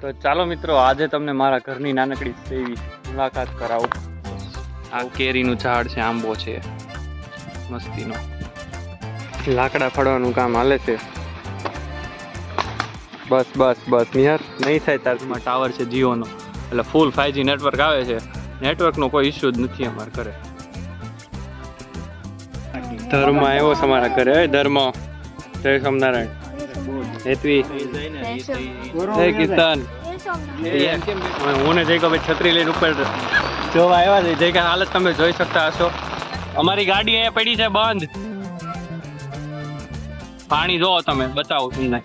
તો ચાલો મિત્રો, આજે તમને મારા ઘરની નાનકડી એવી મુલાકાત કરાવું. આ કેરીનું ઝાડ છે, આંબો છે મસ્તીનો. લાકડા ફળવાનું કામ હાલે છે. બસ બસ બસ નિહાર નહીં થાય તારમાં. ટાવર છે જીઓનો, એટલે ફૂલ 5G નેટવર્ક આવે છે. નેટવર્કનો કોઈ ઇશ્યુ જ નથી અમારા ઘરે. ધર્મ આવ્યો છે અમારા ઘરે. ધર્મ, જય સ્વામિનારાયણ. હેતવી, જય કિશન. હું ને જઈ ભાઈ છત્રી લઈને ઉપર જોવા આવ્યા છે. જઈ હાલત તમે જોઈ શકતા હશો. અમારી ગાડી અહીંયા પડી છે બંધ. પાણી જોવો તમે, બતાવો તમને.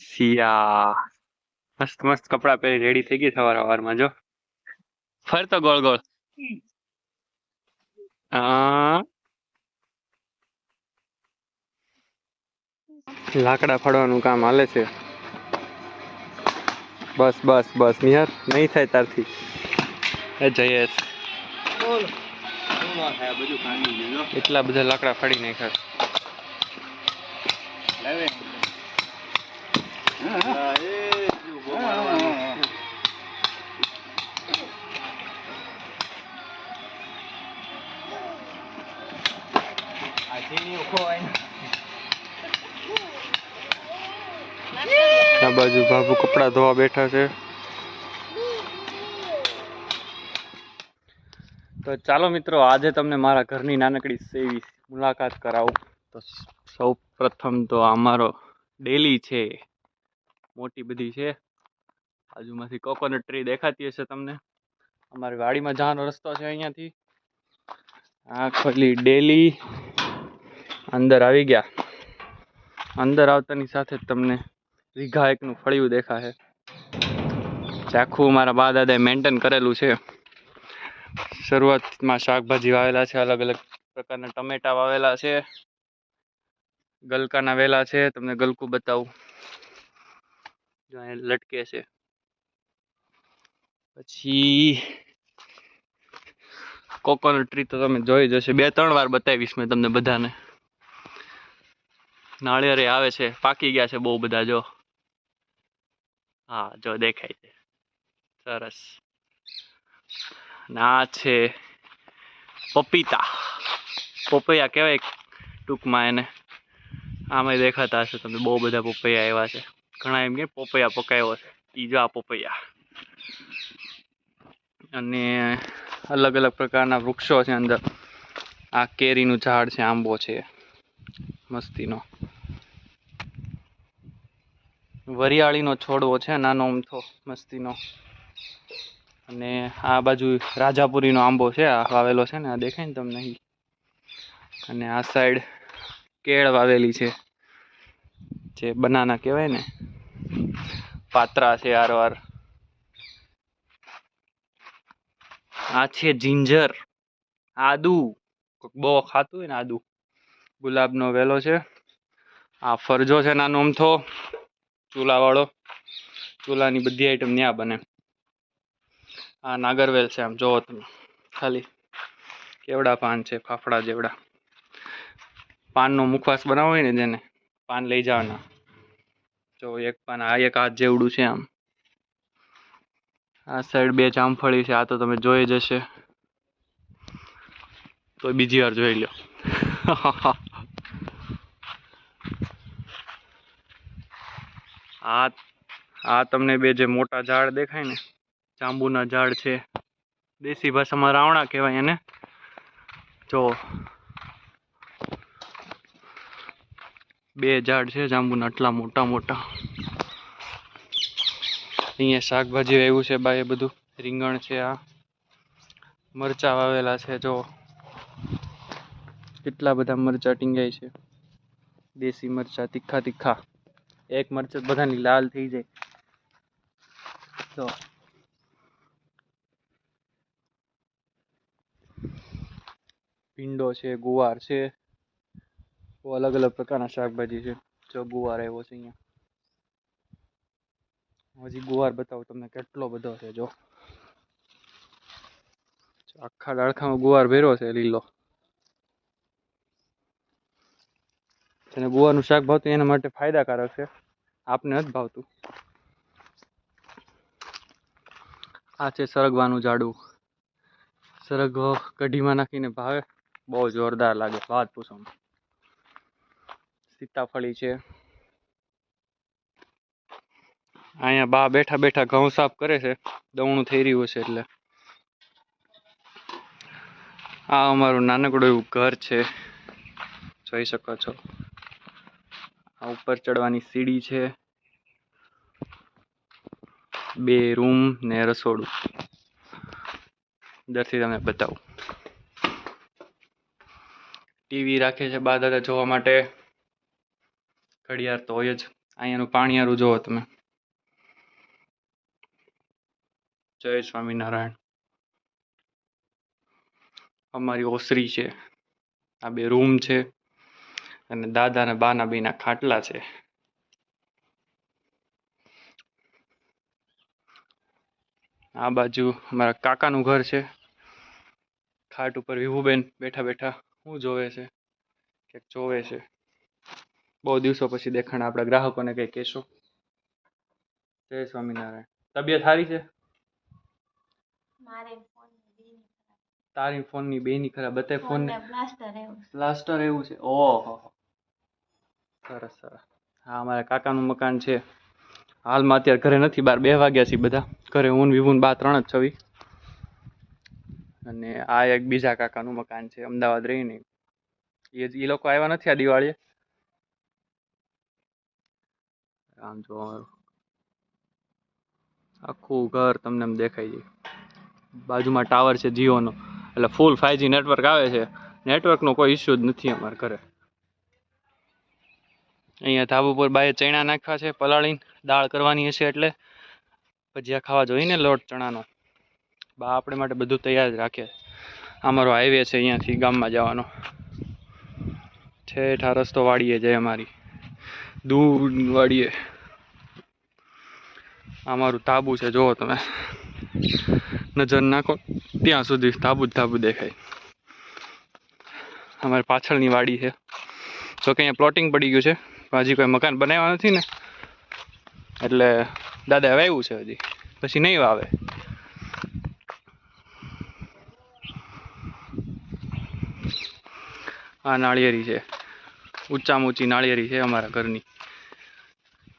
સિયા મસ્ત મસ્ત કપડા પહેરી રેડી થઈ ગઈ સવારમાં. જો ફરતો ગોળ ગોળ. લાકડા ફળવાનું કામ હાલે છે. બસ બસ બસ નિહાર નહીં થાય તારથી. એ જયેશ, એટલા બધા લાકડા ફાડી નાખ્યા. આ બાજુ બાબુ કપડા ધોવા બેઠા છે. તો ચાલો મિત્રો, આજે તમને મારા ઘરની નાનકડી એવી મુલાકાત કરાવું. તો સૌ પ્રથમ તો અમારો ડેલી છે, મોટી બધી છે. બાજુમાંથી કોકોનટ ટ્રી દેખાતી હશે તમને. અમારી વાડીમાં જવાનો રસ્તો છે અહીંયાથી. આ ખોલી ડેલી અંદર આવી ગયા. અંદર આવતાની સાથે જ તમને વીઘા એકનું ફળિયું દેખાશે. આખું મારા બા દાદાએ મેન્ટેન કરેલું છે. શરૂઆતમાં શાકભાજી વાવેલા છે, અલગ અલગ પ્રકારના ટમેટા વાવેલા છે, ગલકાના વેલા છે. તમને ગલકું બતાવું, જો અહીંયા લટકે છે. પછી કોકોનટ ટ્રી તો તમે જોઈ જશે, 2-3 વાર બતાવીશ મેં તમને બધાને. નાળિયેર આવે છે, પાકી ગયા છે બહુ બધા. જો હા, જો દેખાય છે, સરસ. ના છે પપીતા, પપૈયા કહેવાય ટૂંકમાં એને. આમાં દેખાતા હશે તમને, બહુ બધા પપૈયા આવ્યા છે. ઘણા એમ કે પપૈયા પકાવ્યો છે, ઈ જો આ પપૈયા. અને અલગ અલગ પ્રકારના વૃક્ષો છે અંદર. આ કેરીનું ઝાડ છે, આંબો છે મસ્તીનો. વરિયાળીનો છોડવો છે નાનો અમથો મસ્તીનો. અને આ બાજુ રાજાપુરીનો આંબો છે, આ વાવેલો છે ને, આ દેખાય ને તમને. અને આ સાઈડ કેળ વાવેલી છે, જે બનાના કહેવાય ને, પાત્રા છે આરવાર. આ છે જિંજર, આદુ. બહુ ખાતું હોય ને આદુ. ગુલાબનો વેલો છે. આ ફરજો છે નાનો અમથો, ચૂલાવાળો. ચૂલાની બધી આઈટમ ત્યાં બને. આ નાગરવેલ છે, આમ જોવો તમે ખાલી. કેવડા પાન છે, ફાફડા જેવડા. પાનનો મુખવાસ બનાવો હોય ને, જેને પાન લઈ જવાના. જો એક પાન, આ એક હાથ જેવડું છે આમ. આ સાઈડ 2 જામફળી છે, આ તો તમે જોઈ જ હશે. તો બીજી વાર જોઈ લો. આ તમને 2 જે મોટા ઝાડ દેખાય ને, જાંબુના ઝાડ છે. દેશી ભાષામાં રાવણા કહેવાય એને. જો 2 ઝાડ છે જાંબુના, આટલા મોટા મોટા. અહીંયા શાકભાજી વાવ્યું છે બાએ બધું. રીંગણ છે, આ મરચા વાવેલા છે. જો કેટલા બધા મરચા ટીંગાય છે, દેશી મરચા, તીખા તીખા. એક મરચા બધાની લાલ થઈ જાય. તો ભીંડો છે, ગુવાર છે, અલગ અલગ પ્રકારના શાકભાજી છે. જો ગુવાર આવ્યો છે અહીંયા. હજી ગુવાર બતાવું તમને, કેટલો બધો છે. જો આખા ડાળખામાં ગુવાર ભર્યો છે લીલો. જેને ગુવારનું શાક ભાવતું એના માટે ફાયદાકારક છે, આપને નથી ભાવતું. આ છે સરગવાનું ઝાડું. સરગવો કઢીમાં નાખીને ભાવે, બહુ જોરદાર લાગે, વાત પૂછો. સીતાફળી છે. અહીંયા બા બેઠા બેઠા ઘઉં સાફ કરે છે, દવણું થઈ રહ્યું છે એટલે. આ અમારું નાનકડું એવું ઘર છે, જોઈ શકો છો. આ ઉપર ચડવાની સીડી છે, 2 રૂમ ને રસોડું. અંદરથી તમને બતાવું. ટીવી રાખે છે બા દાદા જોવા માટે. ઘડિયાળ તો હોય જ. અહીંયાનું પાણીયારું જોવો તમે. જય સ્વામિનારાયણ. અમારી ઓસરી છે. આ 2 રૂમ છે અને દાદા અને બાના બેના ખાટલા છે. આ બાજુ અમારા કાકાનું ઘર છે. ખાટ ઉપર વિભુબેન બેઠા બેઠા શું જોવે છે, ક્યાંક જોવે છે. બહુ દિવસો પછી દેખાણ. આપણા ગ્રાહકોને કઈ કહેશો? જય સ્વામિનારાયણ. તબિયત સારી છે? તારી ફોનની બેની ખરાબ. બતાય ફોન. પ્લાસ્ટર એવું છે. ઓહો, સરસ સરસ. હા, અમારા કાકાનું મકાન છે. હાલમાં અત્યારે ઘરે નથી, 2 વાગ્યા છે બધા ઘરે. હું વિભુન બા 3 જ છવી. અને આ એક બીજા કાકાનું મકાન છે, અમદાવાદ રહીને. એ લોકો આવ્યા નથી આ દિવાળીએ. આમ જો આખું ઘર તમને એમ દેખાય છે. બાજુમાં ટાવર છે જીઓનો, એટલે ફૂલ 5G નેટવર્ક આવે છે. નેટવર્કનો કોઈ ઇસ્યુ જ નથી અમારા ઘરે. અહીંયા ધાબુ પર બાએ ચણા નાખ્યા છે પલાળીને. દાળ કરવાની હશે એટલે ભજીયા ખાવા જોઈએ ને, લોટ ચણાનો. બા આપણે માટે બધું તૈયાર જ રાખે. અમારો હાઈવે છે અહીંયાથી ગામમાં જવાનો. ઠેઠ આ રસ્તો વાડીએ જાય અમારી, દૂર વાડીએ. અમારું ધાબુ છે, જુઓ તમે. નજર નાખો ત્યાં સુધી ધાબુ જ ધાબુ દેખાય. અમારી પાછળની વાડી છે. જોકે અહીંયા પ્લોટિંગ પડી ગયું છે, હજી કોઈ મકાન બનાવ્યા નથી ને, એટલે દાદા વાવ્યું છે. હજી પછી નહીં વાવે. આ નાળિયેરી છે, ઊંચામાં ઊંચી નાળિયેરી છે અમારા ઘરની.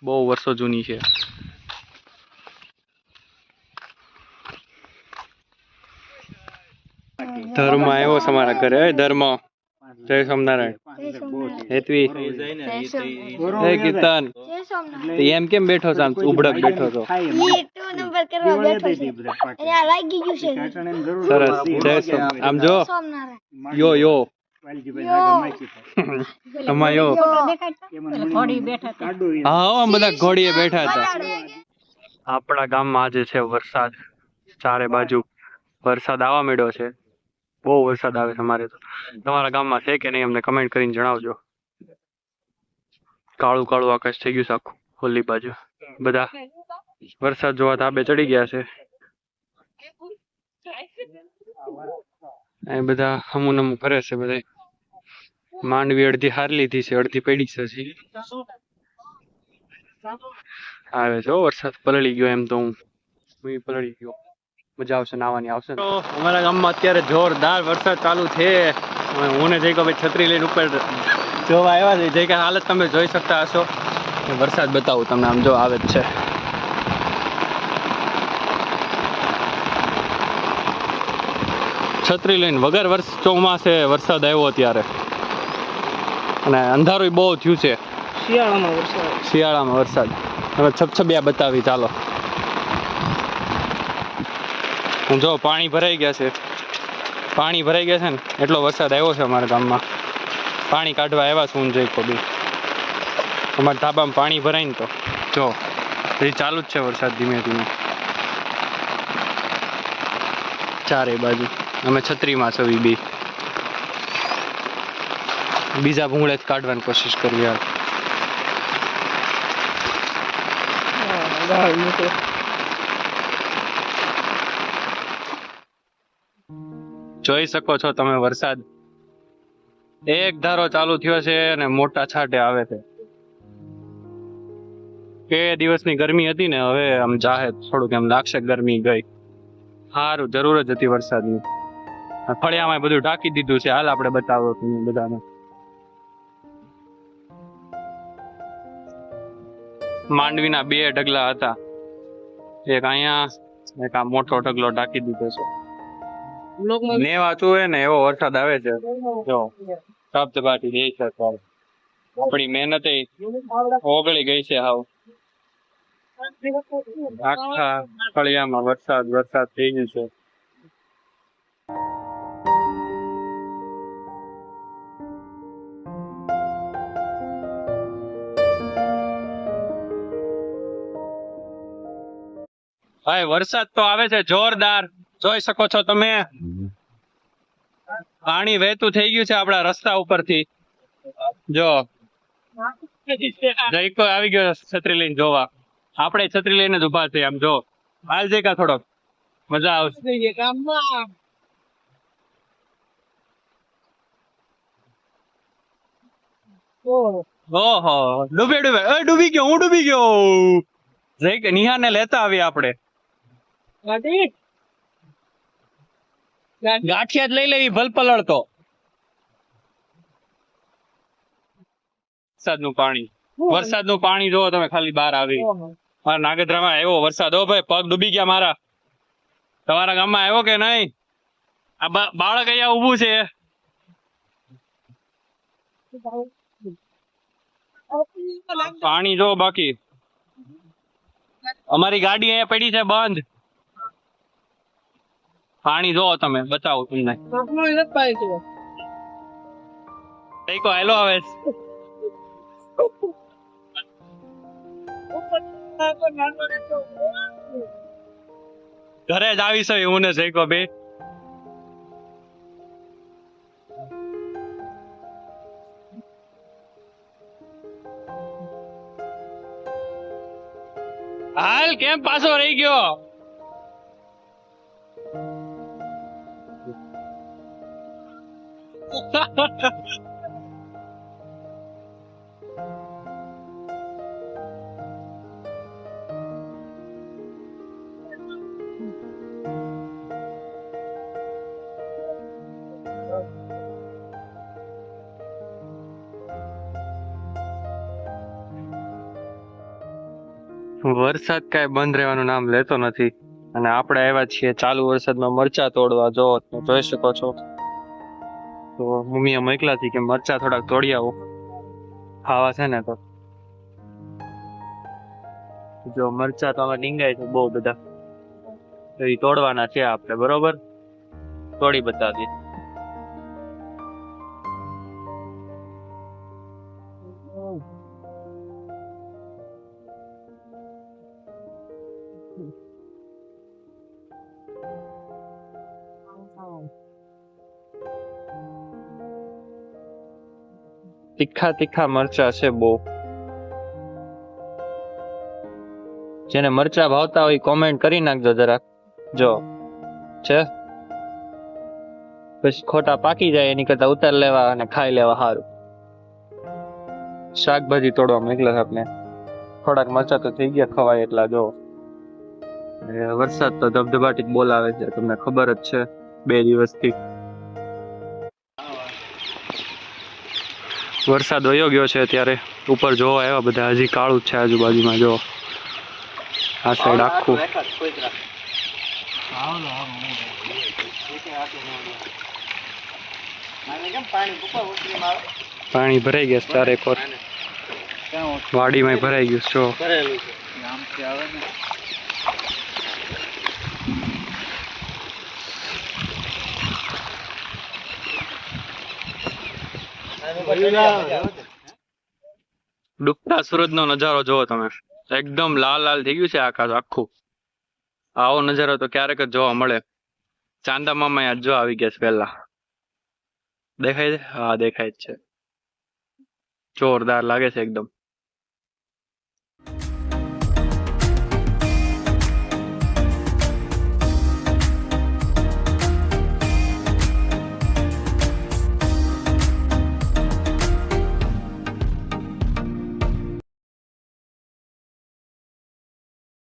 બહુ વર્ષો જૂની છે. ધર્મ આવ્યો છે અમારા ઘરે. ધર્મ, જય સ્વામિનારાયણ. હેતવી, હે કીર્તન. એમ કેમ બેઠો છે? આમ ઉભડક બેઠો છો? સરસ. જય આમ જો. યો યો અમાયો. હા, બધા ઘોડીએ બેઠા હતા. આપણા ગામમાં આજે છે વરસાદ. ચારે બાજુ વરસાદ આવવા માંડ્યો છે. બહુ વરસાદ આવે છે અમારે તો. તમારા ગામમાં છે કે નહીં અમને કમેન્ટ કરીને જણાવજો. કાળું કાળું આકાશ થઈ ગયું છે આખું. હોલી બાજુ બધા વરસાદ જોવા ધાબે ચડી ગયા છે. એ બધા હમું નમું કરે છે. બધા માંડવી અડધી હાર લીધી છે, અડધી પડી છે. આવે છે વરસાદ. પલળી ગયો એમ તો હું પલળી ગયો. મજા આવશે, નાવાની આવશે. અમારા ગામમાં અત્યારે જોરદાર વરસાદ ચાલુ છે. હું ને જઈ ભાઈ છત્રી લઈને ઉપર જોવા આવ્યા છે. જઈ હાલત તમે જોઈ શકતા હશો. વરસાદ બતાવું તમને, આમ જો આવે જ છે. છત્રી લઈને વગર ચોમાસે વરસાદ આવ્યો ત્યારે, અને અંધારું બહુ થયું છે. શિયાળામાં વરસાદ તમે છબછબિયા બતાવી. ચાલો જો પાણી ભરાઈ ગયા છે. પાણી ભરાઈ ગયા છે ને, એટલો વરસાદ આવ્યો છે અમારા ગામમાં. પાણી કાઢવા આવ્યા છું હું જઈ બી. અમારા ધાબામાં પાણી ભરાય ને તો જો હજી ચાલુ જ છે વરસાદ ધીમે ધીમે ચારે બાજુ. અમે છત્રીમાં છવી બી. બીજા ભૂંગળે જ કાઢવાની કોશિશ કરી યાર. જોઈ શકો છો તમે વરસાદ. એક ધારો ચાલુ થયો છે અને મોટા છાંટે આવે છે. કે દિવસની ગરમી હતી ને હવે આમ જાહે થોડુંક એમ લાગશે ગરમી ગઈ. સારું, જરૂર જ હતી વરસાદની. ફળિયામાં બધું ઢાંકી દીધું છે. હાલ આપણે બતાવો તમને બધાને. માંડવીના 2 ઢગલા હતા, એક અહીંયા, એક આ મોટો ઢગલો ઢાંકી દીધો છે. નેવા ચુએ ને એવો વરસાદ આવે છે. જો ધબધબાટી દે છે. આપણી મહેનત ઓગળી ગઈ છે હાવ. આખા ફળિયામાં વરસાદ થઈ ગયું છે. ભાઈ વરસાદ તો આવે છે જોરદાર, જોઈ શકો છો તમે. પાણી વહેતું થઈ ગયું છે આપણા રસ્તા ઉપરથી. જો જઈકો આવી ગયો છત્રી લઈને જોવા. આપણે છત્રી લઈને જ ઉભા છે. આમ જો હાલ જઈકા થોડોક મજા આવશે. ઓહો ડૂબી ગયો, હું ડૂબી ગયો. જઈ નિહાર ને લેતા આવી આપણે. ગાંઠિયા જ લઈ લેવી ભલપલળતો. વરસાદનું પાણી જોવો તમે ખાલી બહાર આવી. મારા નાગેદ્રામાં આવ્યો વરસાદ. ઓ ભાઈ પગ ડૂબી ગયા મારા. તમારા ગામમાં આવ્યો કે નહીં? આ બાળક અહીંયા ઊભું છે. પાણી જો બાકી. અમારી ગાડી અહીંયા પડી છે બંધ. પાણી જોવો તમે, બતાવો તમને. હેલો આવે ઘરે જ આવીશ હું ને જઈકો બે. હાલ કેમ પાછો રહી ગયો? વરસાદ કાંઈ બંધ રહેવાનું નામ લેતો નથી અને આપણે આવ્યા છીએ ચાલુ વરસાદમાં મરચા તોડવા. જો જોઈ શકો છો. તો મમ્મીએ મોકલા હતી કે મરચા થોડાક તોડી આવો, ખાવા છે ને. તો જો મરચા તો આમાં ડીંગાય છે બહુ બધા, તો એ તોડવાના છે આપણે. બરોબર, તોડી બતાવી. તીખા મરચા છે બહુ. જેને મરચા ભાવતા હોય કોમેન્ટ કરી નાખજો જરાક. જો છે પછી ખોટા પાકી જાય એની કરતા ઉતાર લેવા અને ખાઈ લેવા સારું. શાકભાજી તોડવા મોકલા આપણે. થોડાક મરચા તો થઈ ગયા ખવાય એટલા. જો વરસાદ તો ધબધબાટી બોલાવે છે, તમને ખબર જ છે 2 દિવસથી. વરસાદ વયો ગયો છે અત્યારે. ઉપર જોવા આવ્યા બધા, હજી કાળું જ છે આજુબાજુમાં. જો આ સાઈડ આખું પાણી ભરાઈ ગયા. ચારે કોર વાડીમાં ભરાઈ ગયું. જો ડૂબતા સૂરજનો નજારો જોવો તમે. એકદમ લાલ થઈ ગયું છે આકાશ આખું. આવો નજારો તો ક્યારેક જ જોવા મળે. ચાંદા મામા આજ જો આવી ગયા છે પહેલા. દેખાય છે? હા દેખાય જ છે. જોરદાર લાગે છે એકદમ.